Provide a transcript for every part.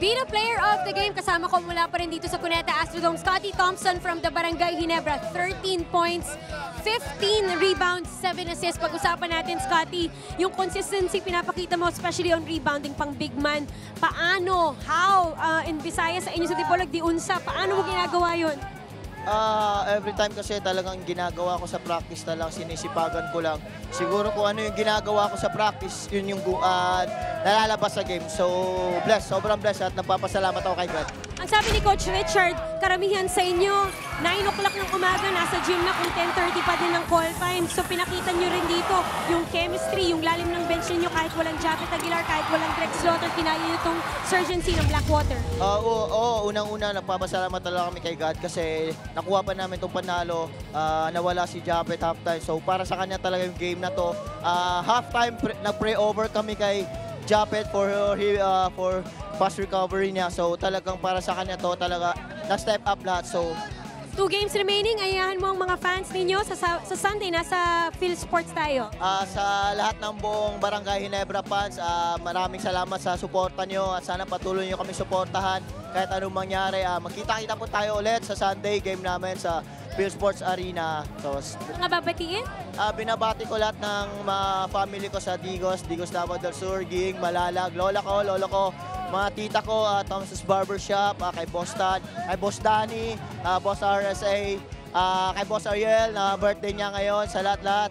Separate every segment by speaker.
Speaker 1: Being a player of the game, kasama ko mula pa rin dito sa Cuneta Astrodome, Scotty Thompson from the Barangay Ginebra, 13 points, 15 rebounds, 7 assists. Pag-usapan natin, Scotty, yung consistency pinapakita mo, especially on rebounding pang big man. Paano, how, in Visayas sa inyo sa Dipolog, di unsa, paano mo ginagawa yun?
Speaker 2: Every time kasi talagang ginagawa ko sa practice na lang, sinisipagan ko lang. Siguro kung ano yung ginagawa ko sa practice, yun yung nalalabas sa game. So, sobrang blessed at nagpapasalamat ako kay God.
Speaker 1: Ang sabi ni Coach Richard, karamihan sa inyo, 9 o'clock ng umaga, nasa gym na kung 10:30 pa din ang call time. So pinakita nyo rin dito yung chemistry, yung lalim ng bench ninyo kahit walang Japet Aguilar, kahit walang Greg Slaughter, kinaya nyo itong surgency ng Blackwater.
Speaker 2: Oo, unang-una nagpapasalamat talaga kami kay God kasi nakuha pa namin itong panalo, nawala si Japet halftime. So para sa kanya talaga yung game na to. Halftime, nag-pray over kami kay Japet for fast recovery niya. So talagang para sa kanya to talaga na-step up lahat. So
Speaker 1: 2 games remaining, ayahan mo ang mga fans ninyo sa Sunday, nasa Phil Sports tayo.
Speaker 2: Sa lahat ng buong Barangay Ginebra fans, maraming salamat sa suporta nyo at sana patuloy nyo kami suportahan kahit anong mangyari. Magkita-kita po tayo ulit sa Sunday game namin sa Phil Sports Arena. So,
Speaker 1: mga babatiin?
Speaker 2: Binabati ko lahat ng mga family ko sa Digos Davao del Sur, Ging, Malalag, lola ko, lolo ko, mga tita ko, Thomas's Barbershop, kay Boss Danny, Boss RSA, kay Boss Ariel, na birthday niya ngayon, sa lahat-lahat,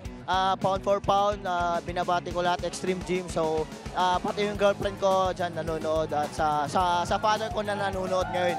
Speaker 2: pound for pound, binabati ko lahat, Extreme Gym. So, pati yung girlfriend ko dyan nanonood at sa father ko na nanonood ngayon.